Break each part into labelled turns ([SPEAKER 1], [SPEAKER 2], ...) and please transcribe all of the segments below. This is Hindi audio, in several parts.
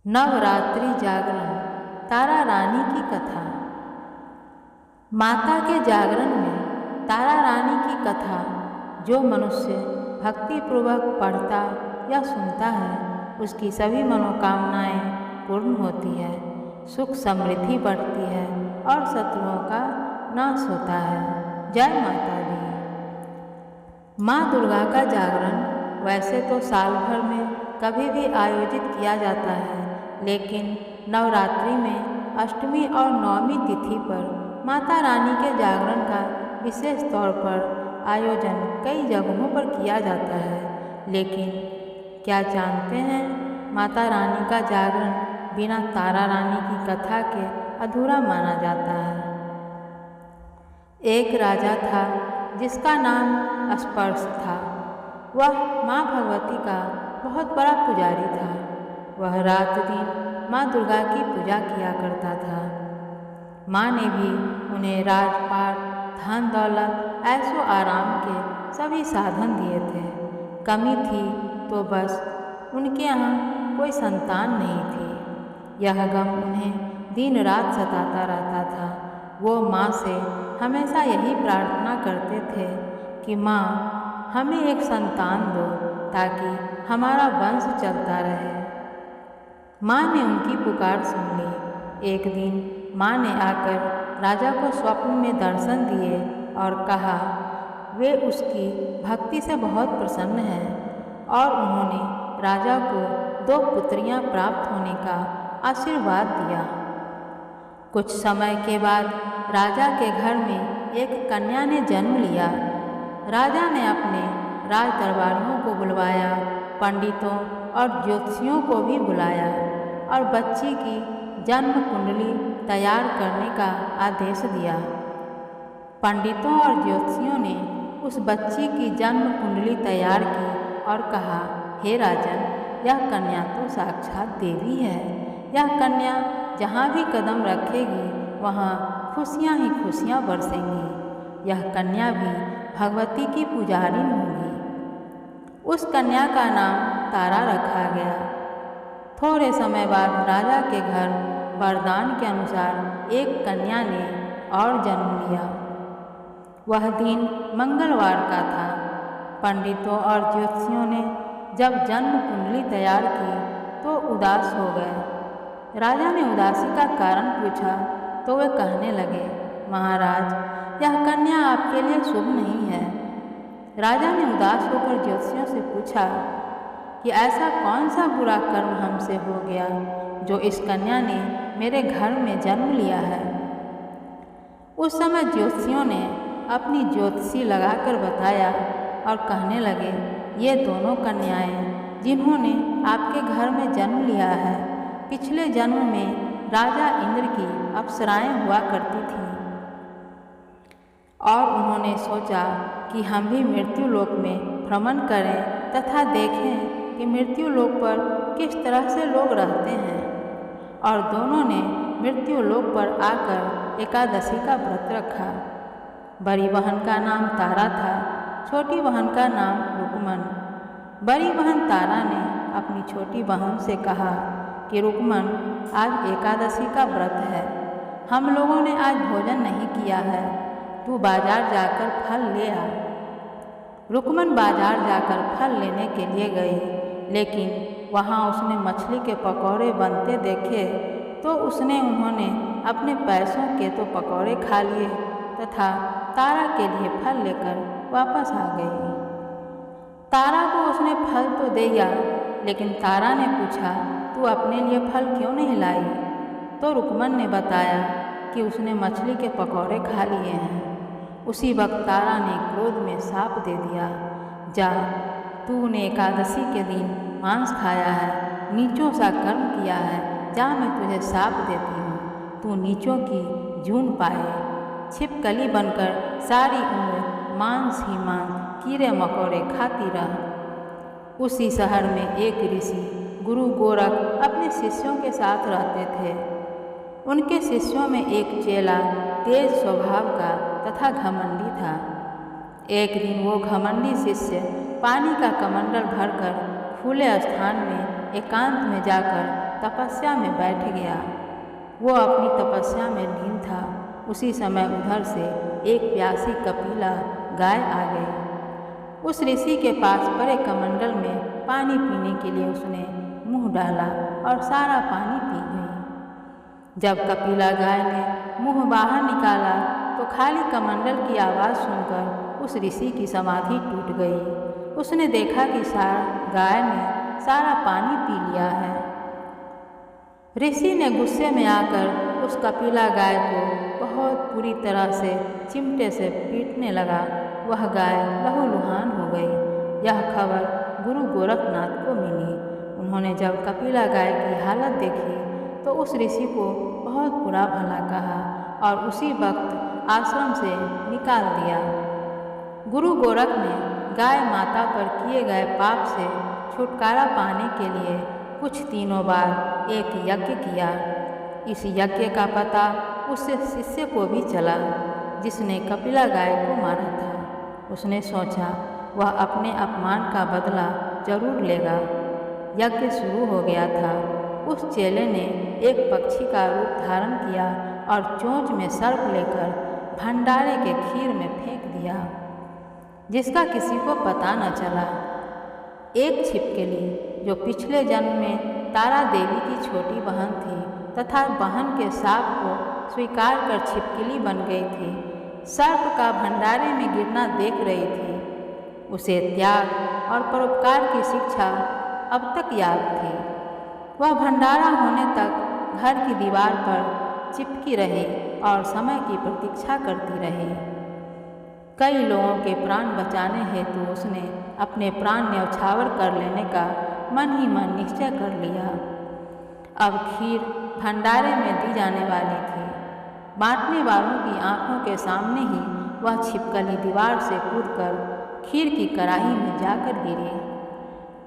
[SPEAKER 1] नवरात्रि जागरण तारा रानी की कथा। माता के जागरण में तारा रानी की कथा जो मनुष्य भक्तिपूर्वक पढ़ता या सुनता है उसकी सभी मनोकामनाएं पूर्ण होती है, सुख समृद्धि बढ़ती है और शत्रुओं का नाश होता है। जय माता दी। माँ दुर्गा का जागरण वैसे तो साल भर में कभी भी आयोजित किया जाता है, लेकिन नवरात्रि में अष्टमी और नवमी तिथि पर माता रानी के जागरण का विशेष तौर पर आयोजन कई जगहों पर किया जाता है। लेकिन क्या जानते हैं, माता रानी का जागरण बिना तारा रानी की कथा के अधूरा माना जाता है। एक राजा था जिसका नाम स्पर्श था। वह माँ भगवती का बहुत बड़ा पुजारी था। वह रात दिन माँ दुर्गा की पूजा किया करता था। माँ ने भी उन्हें राजपाट, धन दौलत, ऐशो आराम के सभी साधन दिए थे। कमी थी तो बस उनके यहाँ कोई संतान नहीं थी। यह गम उन्हें दिन रात सताता रहता था। वो माँ से हमेशा यही प्रार्थना करते थे कि माँ हमें एक संतान दो ताकि हमारा वंश चलता रहे। माँ ने उनकी पुकार सुन ली। एक दिन माँ ने आकर राजा को स्वप्न में दर्शन दिए और कहा वे उसकी भक्ति से बहुत प्रसन्न हैं और उन्होंने राजा को 2 पुत्रियां प्राप्त होने का आशीर्वाद दिया। कुछ समय के बाद राजा के घर में एक कन्या ने जन्म लिया। राजा ने अपने राज दरबारियों को बुलवाया, पंडितों और ज्योतिषियों को भी बुलाया और बच्ची की जन्म कुंडली तैयार करने का आदेश दिया। पंडितों और ज्योतिषियों ने उस बच्ची की जन्म कुंडली तैयार की और कहा, हे राजन, यह कन्या तो साक्षात देवी है। यह कन्या जहाँ भी कदम रखेगी वहाँ खुशियाँ ही खुशियाँ बरसेंगी। यह कन्या भी भगवती की पुजारिन होगी। उस कन्या का नाम तारा रखा गया। थोड़े समय बाद राजा के घर वरदान के अनुसार एक कन्या ने और जन्म लिया। वह दिन मंगलवार का था। पंडितों और ज्योतिषियों ने जब जन्म कुंडली तैयार की तो उदास हो गए। राजा ने उदासी का कारण पूछा तो वे कहने लगे, महाराज, यह कन्या आपके लिए शुभ नहीं है। राजा ने उदास होकर ज्योतिषियों से पूछा कि ऐसा कौन सा बुरा कर्म हमसे हो गया जो इस कन्या ने मेरे घर में जन्म लिया है। उस समय ज्योतिषियों ने अपनी ज्योतिषी लगाकर बताया और कहने लगे, ये दोनों कन्याएं जिन्होंने आपके घर में जन्म लिया है, पिछले जन्म में राजा इंद्र की अप्सराएं हुआ करती थीं और उन्होंने सोचा कि हम भी मृत्यु लोक में भ्रमण करें तथा देखें कि मृत्यु लोक पर किस तरह से लोग रहते हैं। और दोनों ने मृत्यु लोक पर आकर एकादशी का व्रत रखा। बड़ी बहन का नाम तारा था, छोटी बहन का नाम रुकमन। बड़ी बहन तारा ने अपनी छोटी बहन से कहा कि रुकमन, आज एकादशी का व्रत है, हम लोगों ने आज भोजन नहीं किया है, तू बाजार जाकर फल ले आ। रुकमन बाजार जाकर फल लेने के लिए गई, लेकिन वहाँ उसने मछली के पकौड़े बनते देखे तो उन्होंने अपने पैसों के तो पकौड़े खा लिए तथा तारा के लिए फल लेकर वापस आ गई। तारा को उसने फल तो दिया, लेकिन तारा ने पूछा, तू अपने लिए फल क्यों नहीं लाई? तो रुकमन ने बताया कि उसने मछली के पकौड़े खा लिए हैं। उसी वक्त तारा ने क्रोध में शाप दे दिया, जा, तूने एकादशी के दिन मांस खाया है, नीचों सा कर्म किया है, जा मैं तुझे शाप देती हूँ, तू नीचों की जून पाए, छिपकली बनकर सारी उम्र मांस ही मांस, कीड़े मकोड़े खाती रह। उसी शहर में एक ऋषि गुरु गोरख अपने शिष्यों के साथ रहते थे। उनके शिष्यों में एक चेला तेज स्वभाव का तथा घमंडी था। एक दिन वो घमंडी शिष्य पानी का कमंडल भरकर खुले स्थान में एकांत में जाकर तपस्या में बैठ गया। वो अपनी तपस्या में लीन था। उसी समय उधर से एक प्यासी कपिला गाय आ गई। उस ऋषि के पास पड़े कमंडल में पानी पीने के लिए उसने मुंह डाला और सारा पानी पी गई। जब कपिला गाय ने मुंह बाहर निकाला तो खाली कमंडल की आवाज़ सुनकर उस ऋषि की समाधि टूट गई। उसने देखा कि गाय ने सारा पानी पी लिया है। ऋषि ने गुस्से में आकर उस कपिला गाय को बहुत बुरी तरह से चिमटे से पीटने लगा। वह गाय लहूलुहान हो गई। यह खबर गुरु गोरखनाथ को मिली। उन्होंने जब कपिला गाय की हालत देखी तो उस ऋषि को बहुत बुरा भला कहा और उसी वक्त आश्रम से निकाल दिया। गुरु गोरख ने गाय माता पर किए गए पाप से छुटकारा पाने के लिए कुछ दिनों बाद एक यज्ञ किया। इस यज्ञ का पता उस शिष्य को भी चला जिसने कपिला गाय को मारा था। उसने सोचा वह अपने अपमान का बदला जरूर लेगा। यज्ञ शुरू हो गया था। उस चेले ने एक पक्षी का रूप धारण किया और चोंच में सर्प लेकर भंडारे के खीर में फेंक दिया, जिसका किसी को पता न चला। एक छिपकली जो पिछले जन्म में तारा देवी की छोटी बहन थी तथा बहन के शाप को स्वीकार कर छिपकली बन गई थी, सर्प का भंडारे में गिरना देख रही थी। उसे त्याग और परोपकार की शिक्षा अब तक याद थी। वह भंडारा होने तक घर की दीवार पर चिपकी रही और समय की प्रतीक्षा करती रही। कई लोगों के प्राण बचाने हेतु उसने अपने प्राण न्यौछावर कर लेने का मन ही मन निश्चय कर लिया। अब खीर भंडारे में दी जाने वाली थी। बांटने वालों की आंखों के सामने ही वह छिपकली दीवार से कूदकर खीर की कढ़ाई में जाकर गिरी।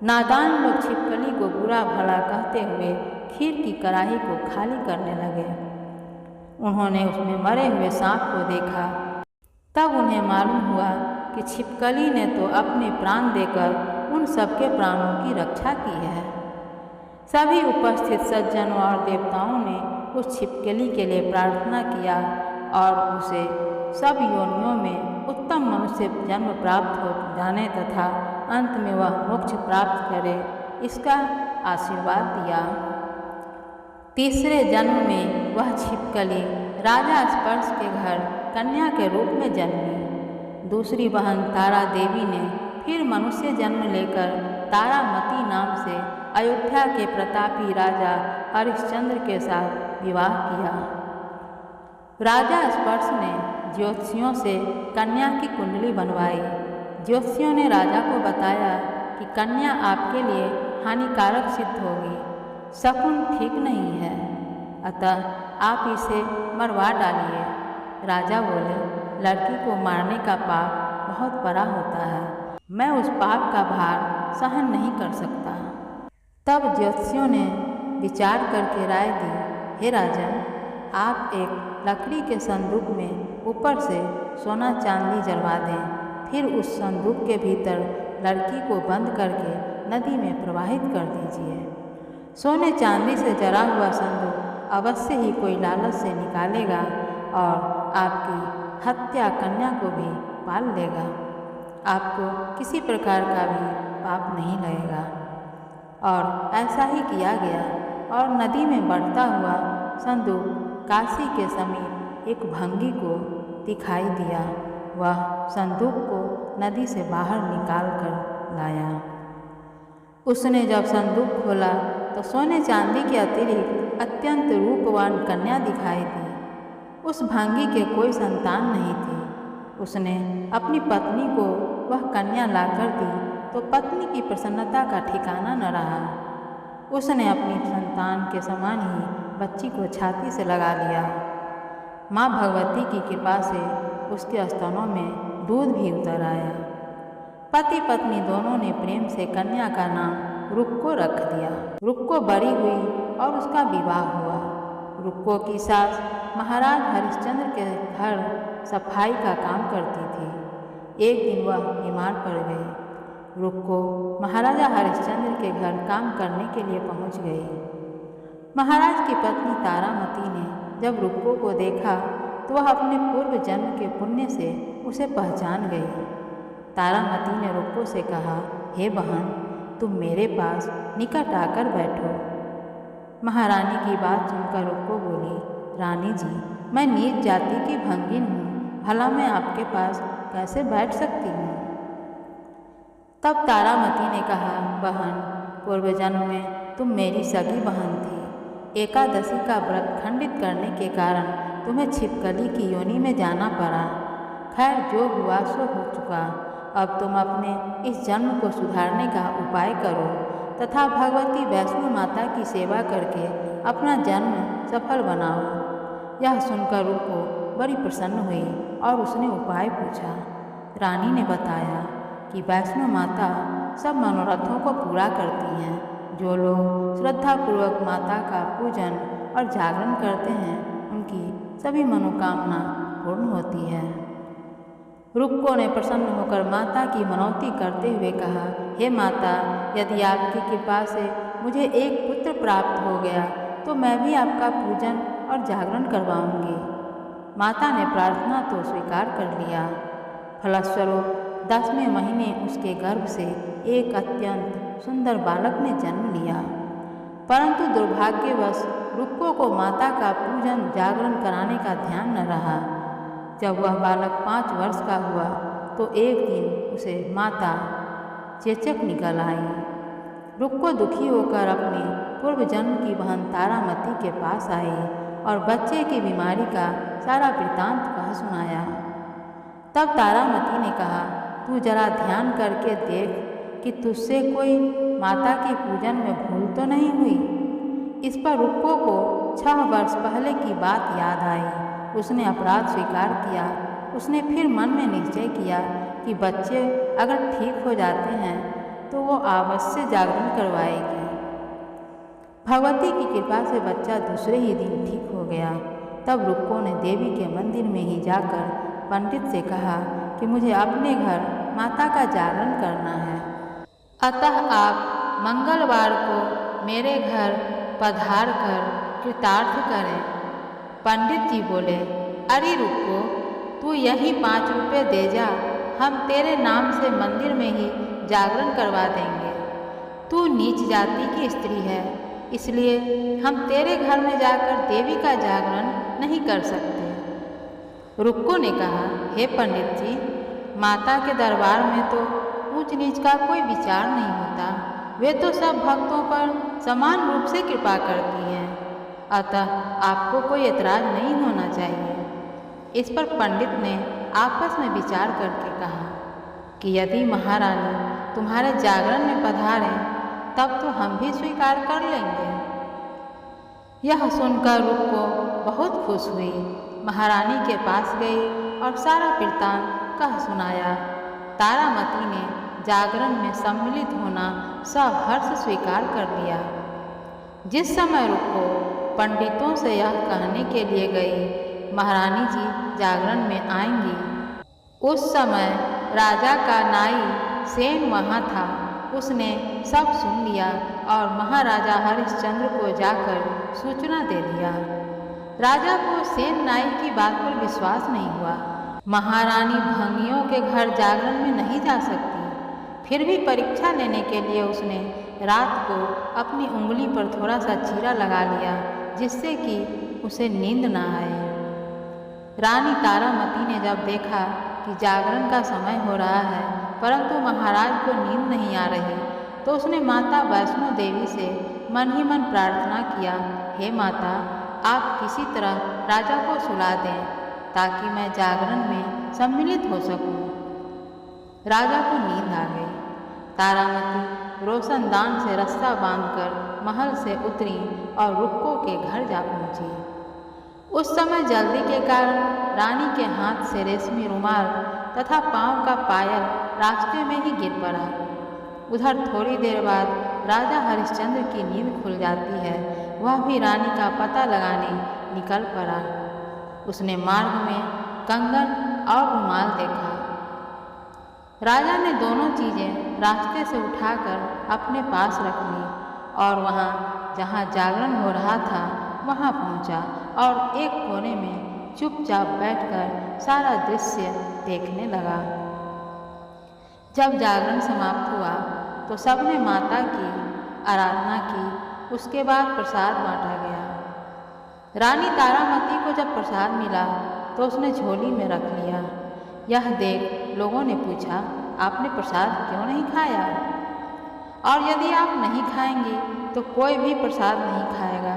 [SPEAKER 1] नादान लोग छिपकली को बुरा भला कहते हुए खीर की कढ़ाई को खाली करने लगे। उन्होंने उसमें मरे हुए सांप को देखा। तब उन्हें मालूम हुआ कि छिपकली ने तो अपने प्राण देकर उन सबके प्राणों की रक्षा की है। सभी उपस्थित सज्जनों और देवताओं ने उस छिपकली के लिए प्रार्थना किया और उसे सब योनियों में उत्तम मनुष्य जन्म प्राप्त हो जाने तथा अंत में वह मोक्ष प्राप्त करे, इसका आशीर्वाद दिया। तीसरे जन्म में वह छिपकली राजा स्पर्श के घर कन्या के रूप में जन्मी। दूसरी बहन तारा देवी ने फिर मनुष्य जन्म लेकर तारामती नाम से अयोध्या के प्रतापी राजा हरिश्चंद्र के साथ विवाह किया। राजा स्पर्श ने ज्योतिषियों से कन्या की कुंडली बनवाई। ज्योतिषियों ने राजा को बताया कि कन्या आपके लिए हानिकारक सिद्ध होगी, शकुन ठीक नहीं है, अतः आप इसे मरवा डालिए। राजा बोले, लड़की को मारने का पाप बहुत बड़ा होता है, मैं उस पाप का भार सहन नहीं कर सकता। तब ज्योतिषियों ने विचार करके राय दी, हे राजन, आप एक लकड़ी के संदूक में ऊपर से सोना चांदी जलवा दें, फिर उस संदूक के भीतर लड़की को बंद करके नदी में प्रवाहित कर दीजिए। सोने चांदी से जरा हुआ संदूक अवश्य ही कोई लालच से निकालेगा और आपकी हत्या कन्या को भी पाल लेगा। आपको किसी प्रकार का भी पाप नहीं लगेगा। और ऐसा ही किया गया और नदी में बढ़ता हुआ संदूक काशी के समीप एक भंगी को दिखाई दिया। वह संदूक को नदी से बाहर निकाल कर लाया। उसने जब संदूक खोला तो सोने चांदी के अतिरिक्त अत्यंत रूपवान कन्या दिखाई दी। उस भंगी के कोई संतान नहीं थी। उसने अपनी पत्नी को वह कन्या लाकर दी तो पत्नी की प्रसन्नता का ठिकाना न रहा। उसने अपनी संतान के समान ही बच्ची को छाती से लगा लिया। माँ भगवती की कृपा से उसके स्तनों में दूध भी उतर आया। पति पत्नी दोनों ने प्रेम से कन्या का नाम रुक्को रख दिया। रुक्को बड़ी हुई और उसका विवाह हुआ। रुक्को की सास महाराज हरिश्चंद्र के घर सफाई का काम करती थी। एक दिन वह बीमार पड़ गई। रुक्को महाराजा हरिश्चंद्र के घर काम करने के लिए पहुंच गई। महाराज की पत्नी तारामती ने जब रुक्को को देखा तो वह अपने पूर्व जन्म के पुण्य से उसे पहचान गई। तारामती ने रुक्को से कहा, हे बहन, तुम मेरे पास निकट आकर बैठो। महारानी की बात सुनकर रुक्को बोली, रानी जी, मैं नीच जाति की भंगिन हूँ, भला मैं आपके पास कैसे बैठ सकती हूँ। तब तारामती ने कहा, बहन, पूर्व जन्म में तुम मेरी सगी बहन थी। एकादशी का व्रत खंडित करने के कारण तुम्हें छिपकली की योनि में जाना पड़ा। खैर, जो हुआ सो हो चुका। अब तुम अपने इस जन्म को सुधारने का उपाय करो तथा भगवती वैष्णो माता की सेवा करके अपना जन्म सफल बनाओ। यह सुनकर रुक्को बड़ी प्रसन्न हुई और उसने उपाय पूछा। रानी ने बताया कि वैष्णो माता सब मनोरथों को पूरा करती हैं। जो लोग श्रद्धापूर्वक माता का पूजन और जागरण करते हैं, उनकी सभी मनोकामना पूर्ण होती है। रुक्को ने प्रसन्न होकर माता की मनौती करते हुए कहा, हे माता, यदि आपकी कृपा से मुझे एक पुत्र प्राप्त हो गया तो मैं भी आपका पूजन और जागरण करवाऊंगी। माता ने प्रार्थना तो स्वीकार कर लिया। फलस्वरूप 10वें महीने उसके गर्भ से एक अत्यंत सुंदर बालक ने जन्म लिया। परंतु दुर्भाग्यवश रुक्को को माता का पूजन जागरण कराने का ध्यान न रहा। जब वह बालक 5 वर्ष का हुआ तो एक दिन उसे माता चेचक निकल आई। रुक्को दुखी होकर अपनी पूर्व जन्म की बहन तारामती के पास आई और बच्चे की बीमारी का सारा वृत्तांत कह सुनाया। तब तारामती ने कहा, तू जरा ध्यान करके देख कि तुझसे कोई माता के पूजन में भूल तो नहीं हुई। इस पर रुक्को को 6 वर्ष पहले की बात याद आई। उसने अपराध स्वीकार किया। उसने फिर मन में निश्चय किया कि बच्चे अगर ठीक हो जाते हैं तो वो अवश्य जागरण करवाएगी। भगवती की कृपा से बच्चा दूसरे ही दिन ठीक हो गया। तब रुक्को ने देवी के मंदिर में ही जाकर पंडित से कहा कि मुझे अपने घर माता का जागरण करना है, अतः आप मंगलवार को मेरे घर पधार कर कृतार्थ करें। पंडित जी बोले, अरे रुक्को, तू यही 5 रुपये दे जा, हम तेरे नाम से मंदिर में ही जागरण करवा देंगे। तू नीच जाति की स्त्री है, इसलिए हम तेरे घर में जाकर देवी का जागरण नहीं कर सकते। रुक्को ने कहा, हे पंडित जी, माता के दरबार में तो ऊंच नीच का कोई विचार नहीं होता। वे तो सब भक्तों पर समान रूप से कृपा करती हैं, अतः आपको कोई ऐतराज नहीं होना चाहिए। इस पर पंडित ने आपस में विचार करके कहा कि यदि महारानी तुम्हारे जागरण में पधारें तब तो हम भी स्वीकार कर लेंगे। यह सुनकर रुक्को बहुत खुश हुई। महारानी के पास गई और सारा वृत्तांत कह सुनाया। तारामती ने जागरण में सम्मिलित होना सहर्ष स्वीकार कर लिया। जिस समय रुक्को पंडितों से यह कहने के लिए गई, महारानी जी जागरण में आएंगी, उस समय राजा का नाई सेन वहाँ था। उसने सब सुन लिया और महाराजा हरिश्चंद्र को जाकर सूचना दे दिया। राजा को सेन नाई की बात पर विश्वास नहीं हुआ। महारानी भंगियों के घर जागरण में नहीं जा सकती। फिर भी परीक्षा लेने के लिए उसने रात को अपनी उंगली पर थोड़ा सा चीरा लगा लिया, जिससे कि उसे नींद न आए। रानी तारामती ने जब देखा कि जागरण का समय हो रहा है परंतु महाराज को नींद नहीं आ रही, तो उसने माता वैष्णो देवी से मन ही मन प्रार्थना किया, हे माता, आप किसी तरह राजा को सुला दें ताकि मैं जागरण में सम्मिलित हो सकूं। राजा को नींद आ गई। तारामती रोशनदान से रस्सा बांधकर महल से उतरी और रुक्को के घर जा पहुंची। उस समय जल्दी के कारण रानी के हाथ से रेशमी रुमाल तथा पांव का पायल रास्ते में ही गिर पड़ा। उधर थोड़ी देर बाद राजा हरिश्चंद्र की नींद खुल जाती है। वह भी रानी का पता लगाने निकल पड़ा। उसने मार्ग में कंगन और रुमाल देखा। राजा ने दोनों चीज़ें रास्ते से उठाकर अपने पास रख ली और वहाँ जहाँ जागरण हो रहा था वहाँ पहुँचा और एक कोने में चुपचाप बैठकर सारा दृश्य देखने लगा। जब जागरण समाप्त हुआ तो सबने माता की आराधना की। उसके बाद प्रसाद बांटा गया। रानी तारामती को जब प्रसाद मिला तो उसने झोली में रख लिया। यह देख लोगों ने पूछा, आपने प्रसाद क्यों नहीं खाया? और यदि आप नहीं खाएंगी तो कोई भी प्रसाद नहीं खाएगा।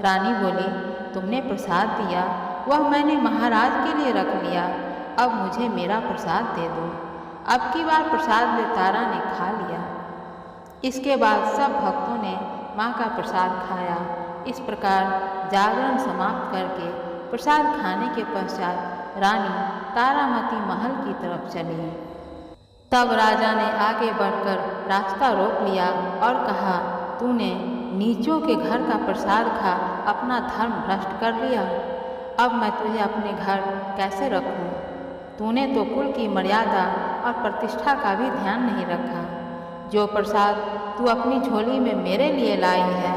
[SPEAKER 1] रानी बोली, तुमने प्रसाद दिया वह मैंने महाराज के लिए रख लिया, अब मुझे मेरा प्रसाद दे दो। अब की बार प्रसाद तारा ने खा लिया। इसके बाद सब भक्तों ने माँ का प्रसाद खाया। इस प्रकार जागरण समाप्त करके प्रसाद खाने के पश्चात रानी तारामती महल की तरफ चली। तब राजा ने आगे बढ़कर रास्ता रोक लिया और कहा, तूने नीचों के घर का प्रसाद खा अपना धर्म भ्रष्ट कर लिया। अब मैं तुझे अपने घर कैसे रखूं? तूने तो कुल की मर्यादा और प्रतिष्ठा का भी ध्यान नहीं रखा। जो प्रसाद तू अपनी झोली में मेरे लिए लाई है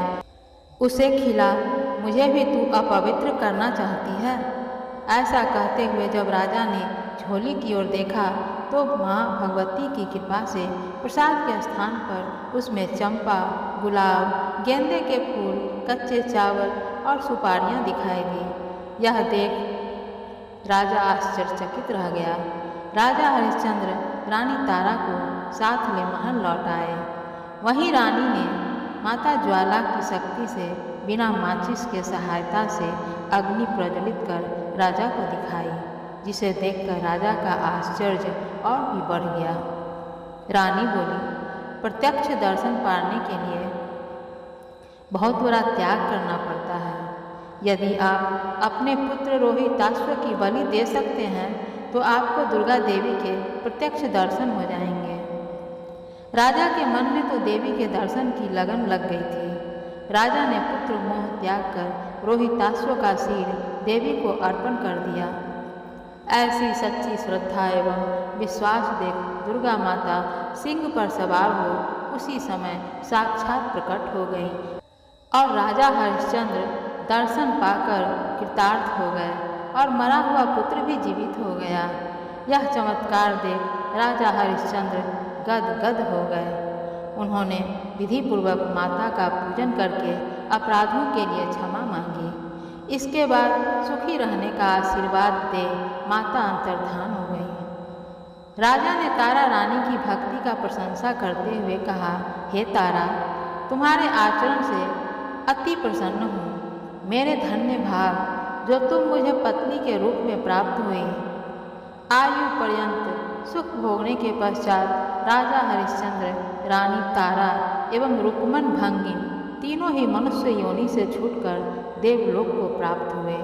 [SPEAKER 1] उसे खिला, मुझे भी तू अपवित्र करना चाहती है। ऐसा कहते हुए जब राजा ने झोली की ओर देखा तो माँ भगवती की कृपा से प्रसाद के स्थान पर उसमें चंपा, गुलाब, गेंदे के फूल, कच्चे चावल और सुपारियाँ दिखाई दी। यह देख राजा आश्चर्यचकित रह गया। राजा हरिश्चंद्र रानी तारा को साथ ले महल लौट आए। वहीं रानी ने माता ज्वाला की शक्ति से बिना माचिस के सहायता से अग्नि प्रज्वलित कर राजा को दिखाई, जिसे देखकर राजा का आश्चर्य और भी बढ़ गया। रानी बोली, प्रत्यक्ष दर्शन पाने के लिए बहुत बड़ा त्याग करना पड़ता है। यदि आप अपने पुत्र रोहिताश्व की बलि दे सकते हैं तो आपको दुर्गा देवी के प्रत्यक्ष दर्शन हो जाएंगे। राजा के मन में तो देवी के दर्शन की लगन लग गई थी। राजा ने पुत्र मोह त्याग कर रोहिताश्व का सिर देवी को अर्पण कर दिया। ऐसी सच्ची श्रद्धा एवं विश्वास देख दुर्गा माता सिंह पर सवार हो उसी समय साक्षात प्रकट हो गई और राजा हरिश्चंद्र दर्शन पाकर कृतार्थ हो गए और मरा हुआ पुत्र भी जीवित हो गया। यह चमत्कार देख राजा हरिश्चंद्र गदगद हो गए। उन्होंने विधिपूर्वक माता का पूजन करके अपराधों के लिए क्षमा मांगी। इसके बाद सुखी रहने का आशीर्वाद दे माता अंतर्धान हो गई। राजा ने तारा रानी की भक्ति का प्रशंसा करते हुए कहा, हे तारा, तुम्हारे आचरण से अति प्रसन्न हूँ। मेरे धन्य भाग जो तुम मुझे पत्नी के रूप में प्राप्त हुई। आयु पर्यंत सुख भोगने के पश्चात राजा हरिश्चंद्र, रानी तारा एवं रुक्मन भंगिन तीनों ही मनुष्य योनि से छूटकर देवलोक को प्राप्त हुए।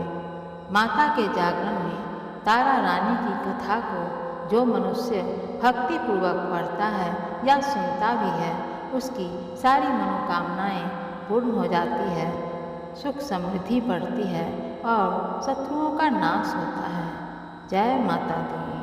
[SPEAKER 1] माता के जागरण में तारा रानी की कथा को जो मनुष्य भक्तिपूर्वक पढ़ता है या सुनता भी है उसकी सारी मनोकामनाएं पूर्ण हो जाती है, सुख समृद्धि बढ़ती है और शत्रुओं का नाश होता है। जय माता दी।